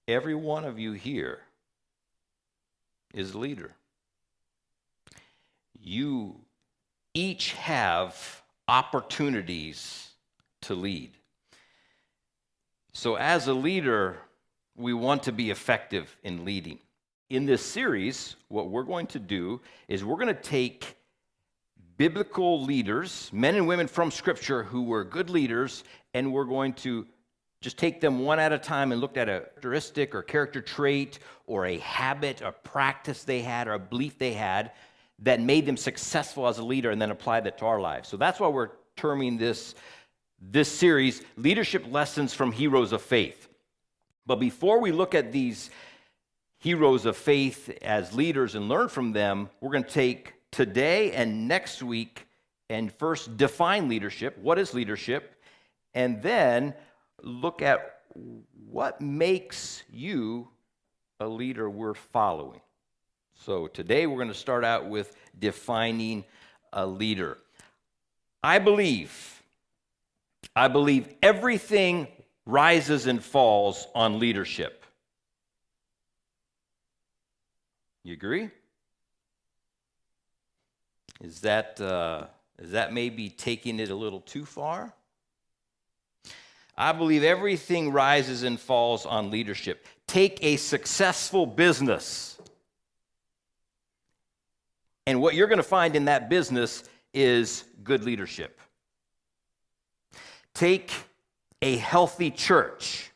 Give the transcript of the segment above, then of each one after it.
Every one of you here is a leader. You each have opportunities to lead. So as a leader, we want to be effective in leading. In this series, what we're going to do is we're going to take biblical leaders, men and women from Scripture who were good leaders, and we're going to just take them one at a time and look at a characteristic or character trait or a habit or practice they had or a belief they had that made them successful as a leader, and then apply that to our lives. So that's why we're terming this series Leadership Lessons from Heroes of Faith. But before we look at these heroes of faith as leaders and learn from them, we're going to take today and next week and first define leadership. What is leadership? And then look at what makes you a leader worth following. So today we're going to start out with defining a leader. I believe everything rises and falls on leadership. You agree? Is that maybe taking it a little too far? I believe everything rises and falls on leadership. Take a successful business, and what you're going to find in that business is good leadership. Take a healthy church,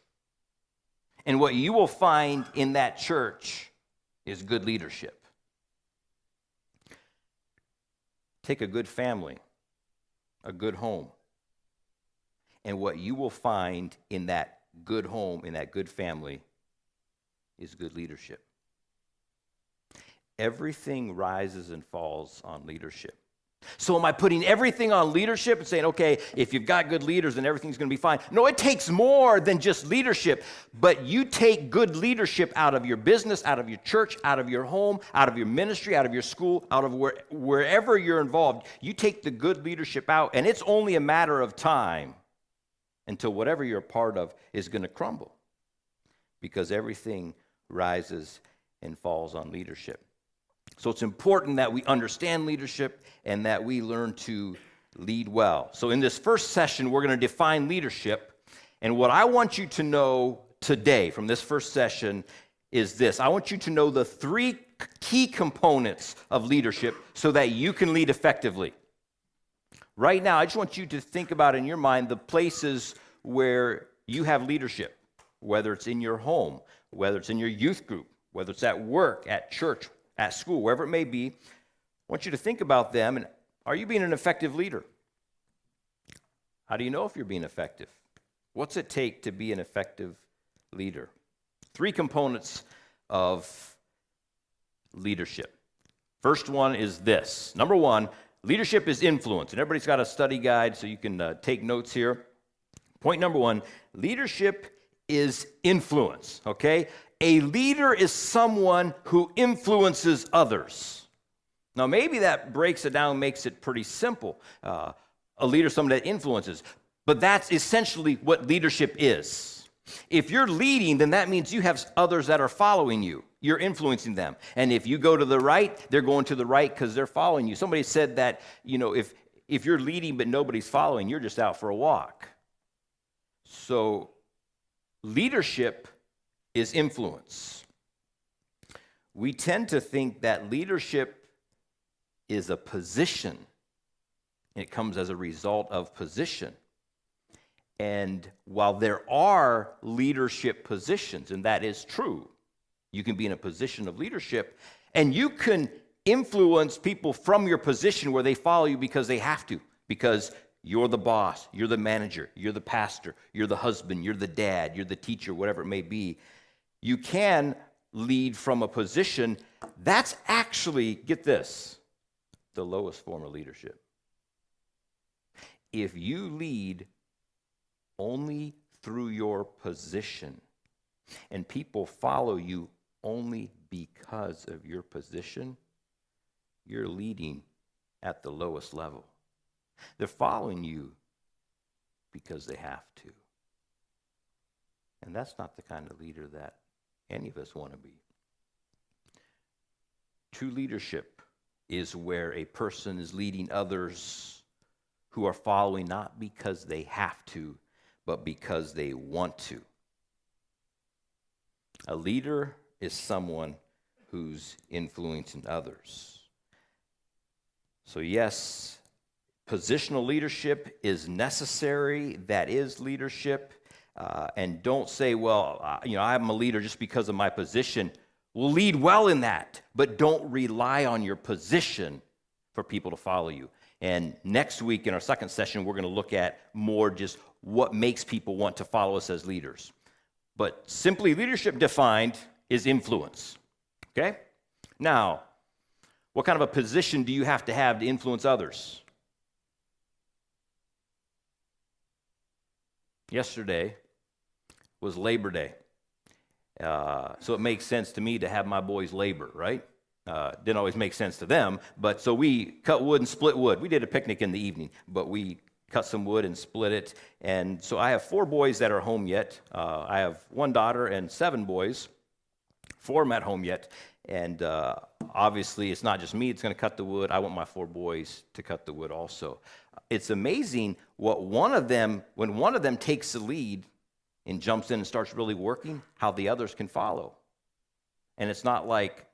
and what you will find in that church is good leadership. Take a good family, a good home, and what you will find in that good home, in that good family, is good leadership. Everything rises and falls on leadership. So am I putting everything on leadership and saying, okay, if you've got good leaders, then everything's going to be fine? No, it takes more than just leadership. But you take good leadership out of your business, out of your church, out of your home, out of your ministry, out of your school, out of wherever you're involved. You take the good leadership out, and it's only a matter of time until whatever you're a part of is going to crumble, because everything rises and falls on leadership. So it's important that we understand leadership and that we learn to lead well. So in this first session, we're going to define leadership. And what I want you to know today from this first session is this. I want you to know the three key components of leadership so that you can lead effectively. Right now, I just want you to think about in your mind the places where you have leadership, whether it's in your home, whether it's in your youth group, whether it's at work, at church, at school, wherever it may be. I want you to think about them, and are you being an effective leader? How do you know if you're being effective? What's it take to be an effective leader? Three components of leadership. First one is this. Number one, leadership is influence. And everybody's got a study guide, so you can take notes here. Point number one, leadership is influence, okay? A leader is someone who influences others. Now, maybe that breaks it down, makes it pretty simple. A leader is someone that influences, but that's essentially what leadership is. If you're leading, then that means you have others that are following you. You're influencing them. And if you go to the right, they're going to the right because they're following you. Somebody said that, if you're leading but nobody's following, you're just out for a walk. So, leadership is influence. We tend to think that leadership is a position. It comes as a result of position. And while there are leadership positions, and that is true, you can be in a position of leadership, and you can influence people from your position where they follow you because they have to, because you're the boss, you're the manager, you're the pastor, you're the husband, you're the dad, you're the teacher, whatever it may be. You can lead from a position. That's actually, get this, the lowest form of leadership. If you lead only through your position and people follow you only because of your position, you're leading at the lowest level. They're following you because they have to. And that's not the kind of leader that any of us want to be. True leadership is where a person is leading others who are following not because they have to, but because they want to. A leader is someone who's influencing others. So yes, positional leadership is necessary. That is leadership. And don't say, well, I'm a leader just because of my position. We'll lead well in that, but don't rely on your position for people to follow you. And next week in our second session, we're going to look at more just what makes people want to follow us as leaders. But simply leadership defined is influence. Okay? Now, what kind of a position do you have to influence others? Yesterday was Labor Day. So it makes sense to me to have my boys labor, right? Didn't always make sense to them, but so we cut wood and split wood. We did a picnic in the evening, but we cut some wood and split it. And so I have 4 boys that are home yet. I have 1 daughter and 7 boys. 4 are at home yet. And obviously, it's not just me that's going to cut the wood. I want my 4 boys to cut the wood also. It's amazing when one of them takes the lead and jumps in and starts really working, how the others can follow. And it's not like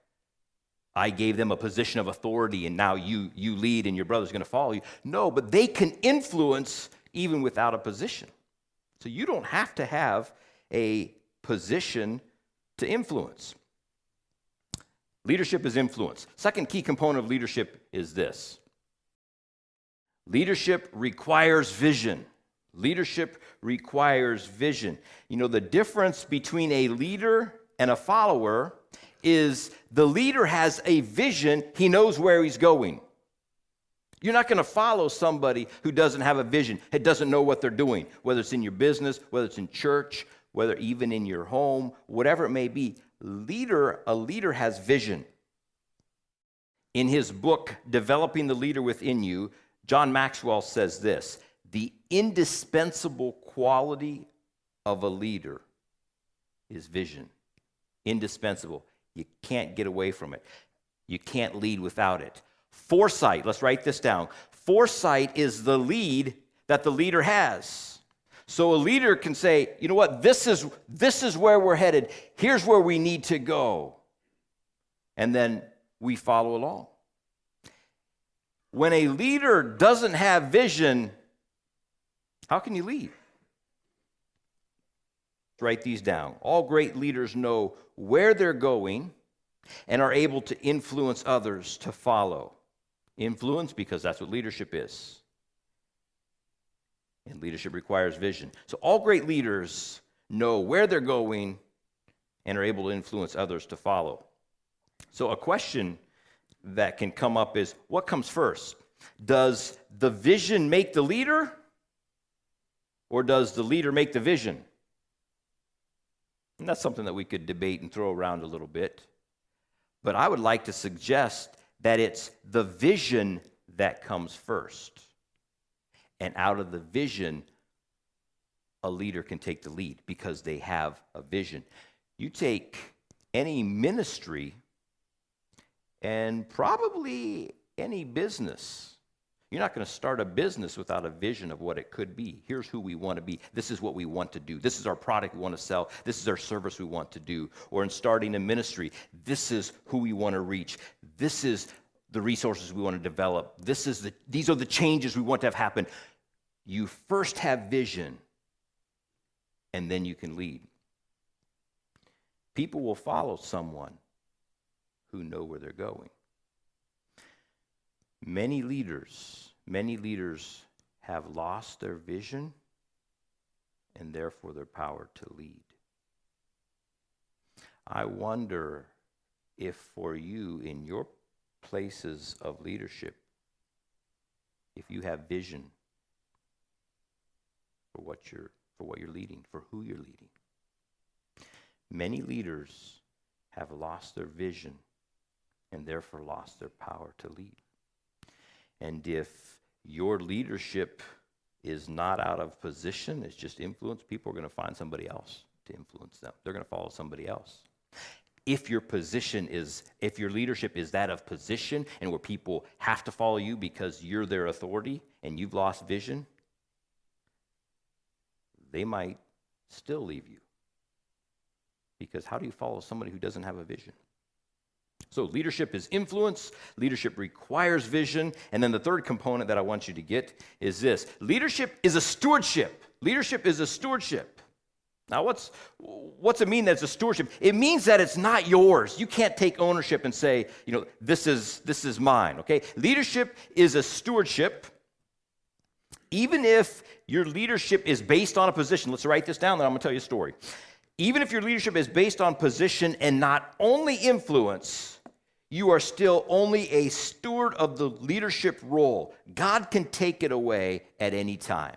I gave them a position of authority and now you lead and your brother's going to follow you. No, but they can influence even without a position. So you don't have to have a position to influence. Leadership is influence. Second key component of leadership is this. Leadership requires vision. Leadership requires vision. You know, the difference between a leader and a follower is the leader has a vision. He knows where he's going. You're not going to follow somebody who doesn't have a vision, who doesn't know what they're doing, whether it's in your business, whether it's in church, whether even in your home, whatever it may be. A leader has vision. In his book, Developing the Leader Within You, John Maxwell says this: the indispensable quality of a leader is vision. Indispensable. You can't get away from it. You can't lead without it. Foresight, let's write this down. Foresight is the lead that the leader has. So a leader can say, you know what, this is where we're headed. Here's where we need to go. And then we follow along. When a leader doesn't have vision, how can you lead? Write these down. All great leaders know where they're going and are able to influence others to follow. Influence, because that's what leadership is. And leadership requires vision. So all great leaders know where they're going and are able to influence others to follow. So a question that can come up is, what comes first? Does the vision make the leader, or does the leader make the vision? And that's something that we could debate and throw around a little bit. But I would like to suggest that it's the vision that comes first. And out of the vision, a leader can take the lead because they have a vision. You take any ministry and probably any business. You're not going to start a business without a vision of what it could be. Here's who we want to be. This is what we want to do. This is our product we want to sell. This is our service we want to do. Or in starting a ministry, this is who we want to reach. This is the resources we want to develop. These are the changes we want to have happen. You first have vision, and then you can lead. People will follow someone who know where they're going. Many leaders have lost their vision and therefore their power to lead. I wonder if for you in your places of leadership, if you have vision for what you're leading, for who you're leading. Many leaders have lost their vision and therefore lost their power to lead. And if your leadership is not out of position, it's just influence, people are going to find somebody else to influence them. They're going to follow somebody else. If your leadership is that of position and where people have to follow you because you're their authority and you've lost vision, they might still leave you. Because how do you follow somebody who doesn't have a vision? So leadership is influence. Leadership requires vision. And then the third component that I want you to get is this. Leadership is a stewardship. Leadership is a stewardship. Now, what's it mean that it's a stewardship? It means that it's not yours. You can't take ownership and say, this is mine, okay? Leadership is a stewardship. Even if your leadership is based on a position, let's write this down, then I'm going to tell you a story. Even if your leadership is based on position and not only influence, you are still only a steward of the leadership role. God can take it away at any time.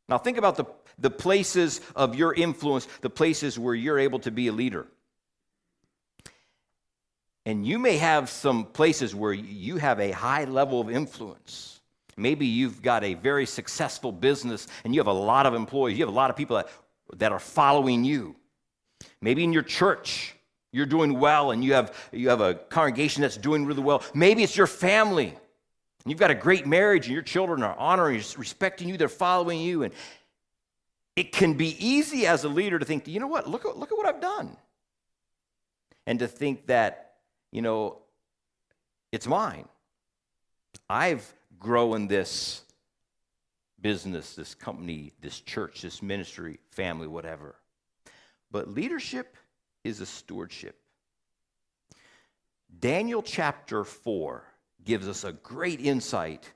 Now, think about the places of your influence, the places where you're able to be a leader. And you may have some places where you have a high level of influence. Maybe you've got a very successful business and you have a lot of employees. You have a lot of people that are following you. Maybe in your church, you're doing well and you have a congregation that's doing really well. Maybe it's your family. And you've got a great marriage and your children are honoring, respecting you, they're following you. And it can be easy as a leader to think, you know what, look at what I've done. And to think that, it's mine. I've grown this business, this company, this church, this ministry, family, whatever. But leadership is a stewardship. Daniel chapter 4 gives us a great insight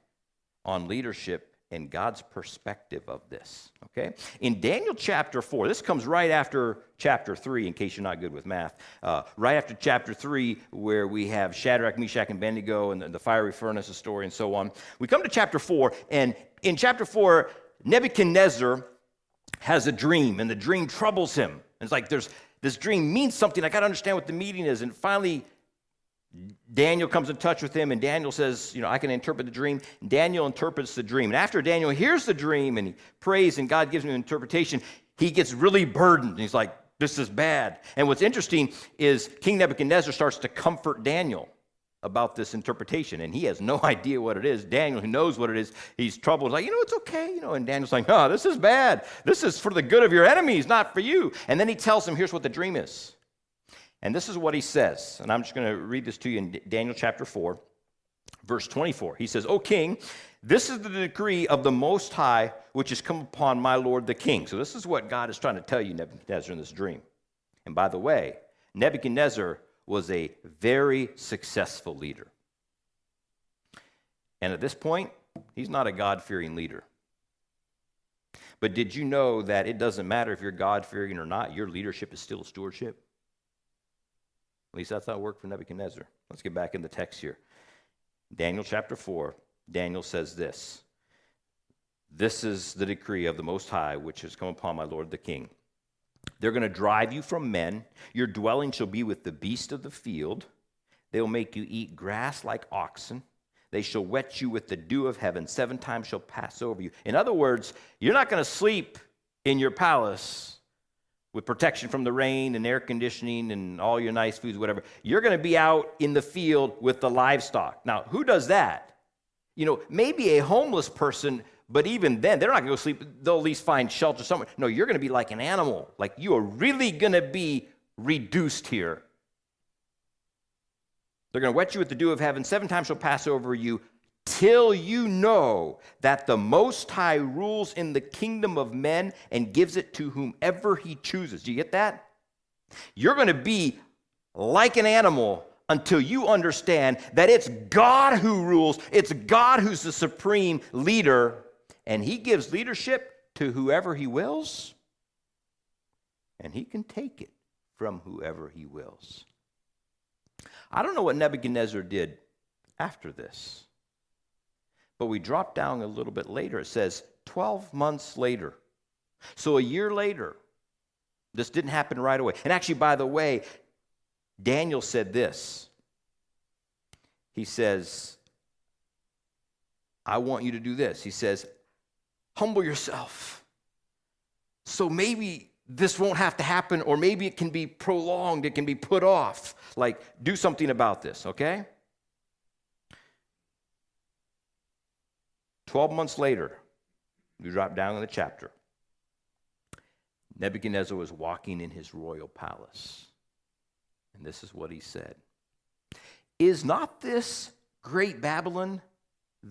on leadership and God's perspective of this, okay? In Daniel chapter 4, this comes right after chapter 3, in case you're not good with math, right after chapter 3, where we have Shadrach, Meshach, and Abednego, and the fiery furnace story, and so on. We come to chapter 4, and in chapter 4, Nebuchadnezzar has a dream, and the dream troubles him. And it's like, this dream means something. I got to understand what the meaning is. And finally, Daniel comes in touch with him, and Daniel says, I can interpret the dream. Daniel interprets the dream. And after Daniel hears the dream, and he prays, and God gives him an interpretation, he gets really burdened. And he's like, this is bad. And what's interesting is King Nebuchadnezzar starts to comfort Daniel about this interpretation, and he has no idea what it is. Daniel, who knows what it is, he's troubled. Like, it's okay, And Daniel's like, no, this is bad. This is for the good of your enemies, not for you. And then he tells him, here's what the dream is. And this is what he says, and I'm just going to read this to you in Daniel chapter 4, verse 24. He says, O king, this is the decree of the Most High, which has come upon my lord the king. So this is what God is trying to tell you, Nebuchadnezzar, in this dream. And by the way, Nebuchadnezzar was a very successful leader. And at this point, he's not a God-fearing leader. But did you know that it doesn't matter if you're God-fearing or not, your leadership is still a stewardship? At least that's how it worked for Nebuchadnezzar. Let's get back in the text here. Daniel chapter 4, Daniel says this. This is the decree of the Most High, which has come upon my lord the king. They're going to drive you from men. Your dwelling shall be with the beasts of the field. They will make you eat grass like oxen. They shall wet you with the dew of heaven. 7 times shall pass over you. In other words, you're not going to sleep in your palace with protection from the rain and air conditioning and all your nice foods, whatever. You're going to be out in the field with the livestock. Now, who does that? Maybe a homeless person, but even then, they're not going to go sleep. They'll at least find shelter somewhere. No, you're going to be like an animal. Like, you are really going to be reduced here. They're going to wet you with the dew of heaven. 7 times shall pass over you, till you know that the Most High rules in the kingdom of men and gives it to whomever he chooses. Do you get that? You're going to be like an animal until you understand that it's God who rules. It's God who's the supreme leader, and he gives leadership to whoever he wills, and he can take it from whoever he wills. I don't know what Nebuchadnezzar did after this. But we drop down a little bit later. It says 12 months later. So a year later, this didn't happen right away. And actually, by the way, Daniel said this. He says, I want you to do this. He says, humble yourself. So maybe this won't have to happen, or maybe it can be prolonged, it can be put off. Like, do something about this, okay? 12 months later, we drop down in the chapter. Nebuchadnezzar was walking in his royal palace. And this is what he said. Is not this great Babylon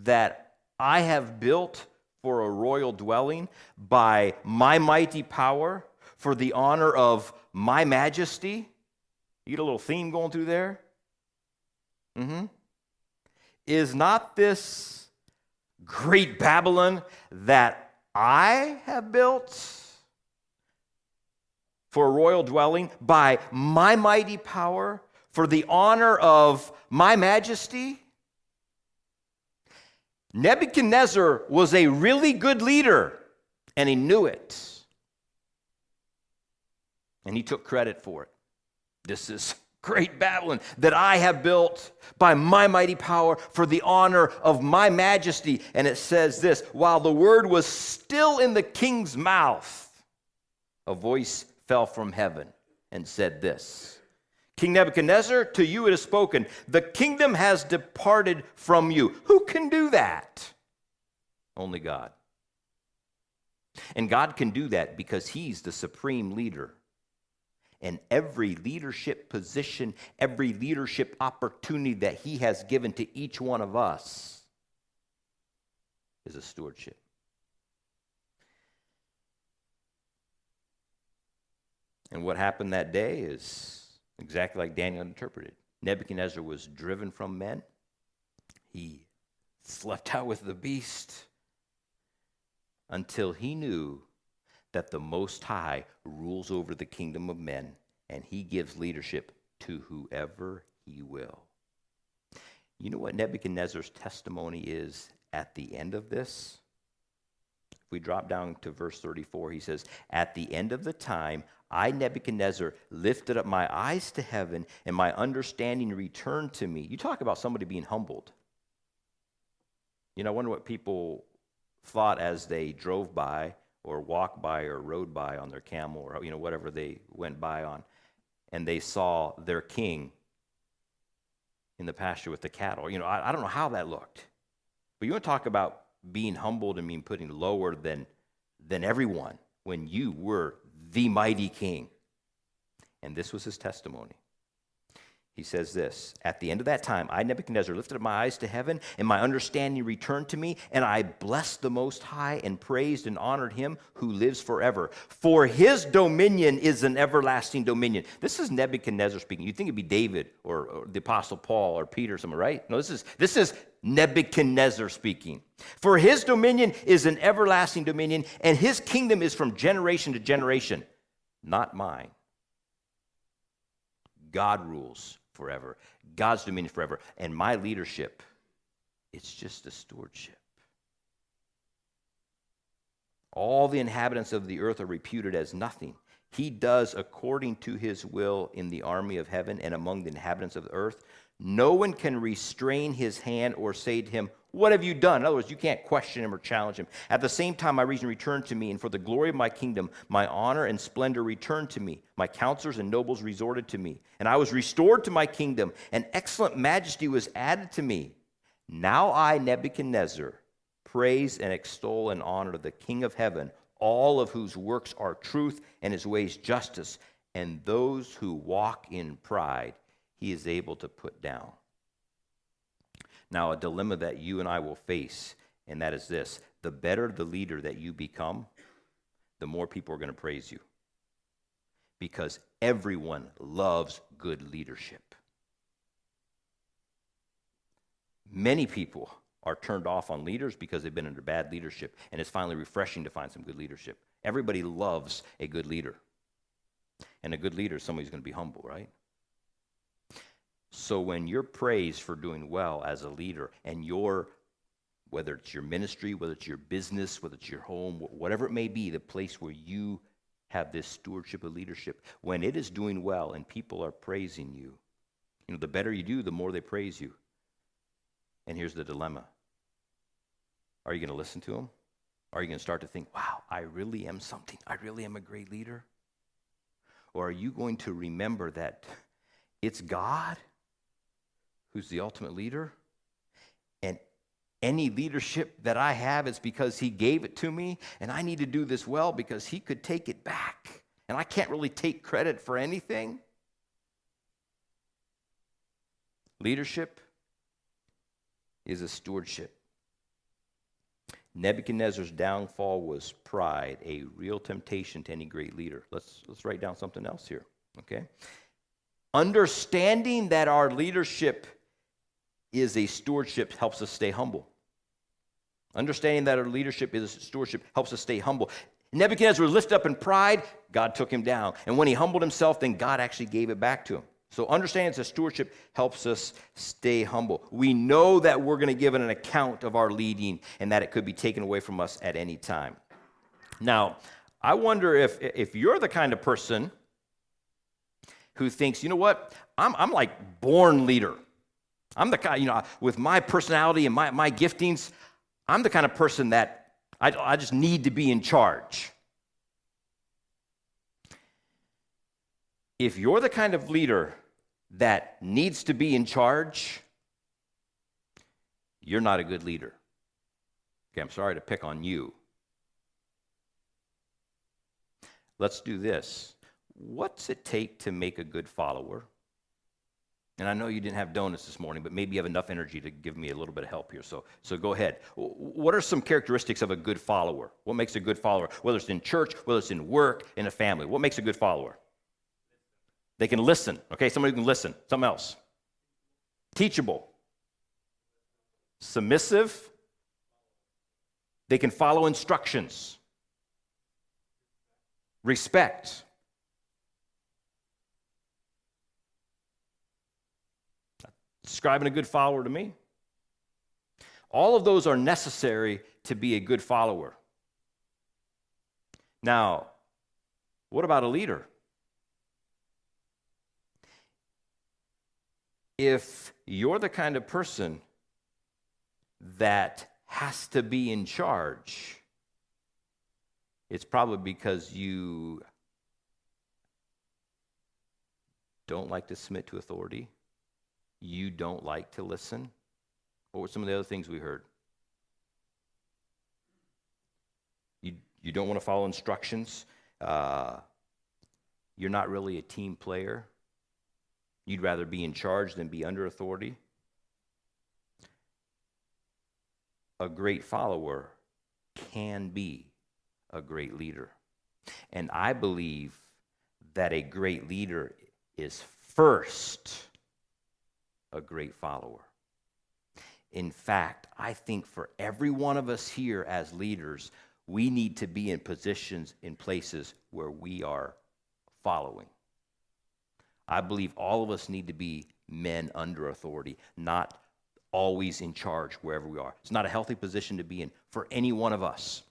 that I have built for a royal dwelling by my mighty power, for the honor of my majesty? You get a little theme going through there? Is not this great Babylon that I have built for a royal dwelling by my mighty power, for the honor of my majesty? Nebuchadnezzar was a really good leader, and he knew it. And he took credit for it. This is great Babylon that I have built by my mighty power for the honor of my majesty. And it says this, while the word was still in the king's mouth, a voice fell from heaven and said this, King Nebuchadnezzar, to you it is spoken, the kingdom has departed from you. Who can do that? Only God. And God can do that because he's the supreme leader. And every leadership position, every leadership opportunity that he has given to each one of us is a stewardship. And what happened that day is exactly like Daniel interpreted. Nebuchadnezzar was driven from men. He slept out with the beast until he knew that the Most High rules over the kingdom of men, and he gives leadership to whoever he will. You know what Nebuchadnezzar's testimony is at the end of this? If we drop down to verse 34, he says, at the end of the time, I, Nebuchadnezzar, lifted up my eyes to heaven, and my understanding returned to me. You talk about somebody being humbled. You know, I wonder what people thought as they drove by or walked by or rode by on their camel or, whatever they went by on, and they saw their king in the pasture with the cattle. I don't know how that looked. But you want to talk about being humbled and being put lower than everyone when you were the mighty king. And this was his testimony. He says this, at the end of that time, I, Nebuchadnezzar, lifted up my eyes to heaven, and my understanding returned to me, and I blessed the Most High and praised and honored him who lives forever. For his dominion is an everlasting dominion. This is Nebuchadnezzar speaking. You'd think it'd be David or the Apostle Paul or Peter or someone, right? No, this is Nebuchadnezzar speaking. For his dominion is an everlasting dominion, and his kingdom is from generation to generation. Not mine. God rules forever. God's dominion forever. And my leadership, it's just a stewardship. All the inhabitants of the earth are reputed as nothing. He does according to his will in the army of heaven and among the inhabitants of the earth. No one can restrain his hand or say to him, what have you done? In other words, you can't question him or challenge him. At the same time, my reason returned to me, and for the glory of my kingdom, my honor and splendor returned to me. My counselors and nobles resorted to me, and I was restored to my kingdom, and excellent majesty was added to me. Now I, Nebuchadnezzar, praise and extol and honor the King of heaven, all of whose works are truth and his ways justice, and those who walk in pride he is able to put down. Now, a dilemma that you and I will face, and that is this. The better the leader that you become, the more people are going to praise you. Because everyone loves good leadership. Many people are turned off on leaders because they've been under bad leadership, and it's finally refreshing to find some good leadership. Everybody loves a good leader. And a good leader is somebody who's going to be humble, right? So when you're praised for doing well as a leader, and whether it's your ministry, whether it's your business, whether it's your home, whatever it may be, the place where you have this stewardship of leadership, when it is doing well and people are praising you, the better you do, the more they praise you. And here's the dilemma. Are you going to listen to them? Are you going to start to think, wow, I really am something. I really am a great leader? Or are you going to remember that it's God who's the ultimate leader? And any leadership that I have is because he gave it to me, and I need to do this well because he could take it back. And I can't really take credit for anything. Leadership is a stewardship. Nebuchadnezzar's downfall was pride, a real temptation to any great leader. Let's write down something else here, okay? Understanding that our leadership is a stewardship helps us stay humble. Understanding that our leadership is a stewardship helps us stay humble. Nebuchadnezzar was lifted up in pride, God took him down. And when he humbled himself, then God actually gave it back to him. So understanding that stewardship helps us stay humble. We know that we're going to give an account of our leading and that it could be taken away from us at any time. Now, I wonder if you're the kind of person who thinks, you know what, I'm like born leader. I'm the kind, with my personality and my giftings, I'm the kind of person that I just need to be in charge. If you're the kind of leader that needs to be in charge, you're not a good leader. Okay, I'm sorry to pick on you. Let's do this. What's it take to make a good follower? And I know you didn't have donuts this morning, but maybe you have enough energy to give me a little bit of help here. So go ahead. What are some characteristics of a good follower? What makes a good follower? Whether it's in church, whether it's in work, in a family. What makes a good follower? They can listen. Okay, somebody who can listen. Something else. Teachable. Submissive. They can follow instructions. Respect. Describing a good follower to me. All of those are necessary to be a good follower. Now, what about a leader? If you're the kind of person that has to be in charge, it's probably because you don't like to submit to authority. You don't like to listen. What were some of the other things we heard? You don't want to follow instructions. You're not really a team player. You'd rather be in charge than be under authority. A great follower can be a great leader. And I believe that a great leader is first a great follower. In fact, I think for every one of us here as leaders, we need to be in positions, in places where we are following. I believe all of us need to be men under authority, not always in charge wherever we are. It's not a healthy position to be in for any one of us.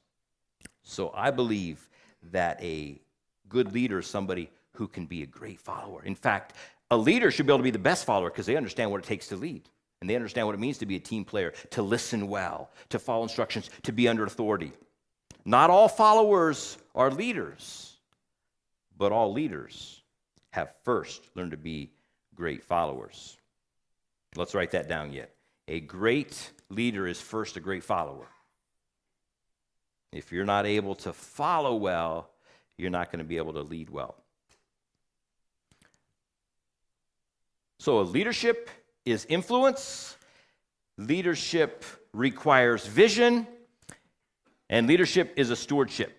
So I believe that a good leader is somebody who can be a great follower. In fact, a leader should be able to be the best follower because they understand what it takes to lead. And they understand what it means to be a team player, to listen well, to follow instructions, to be under authority. Not all followers are leaders, but all leaders have first learned to be great followers. Let's write that down yet. A great leader is first a great follower. If you're not able to follow well, you're not going to be able to lead well. So leadership is influence. Leadership requires vision. And leadership is a stewardship.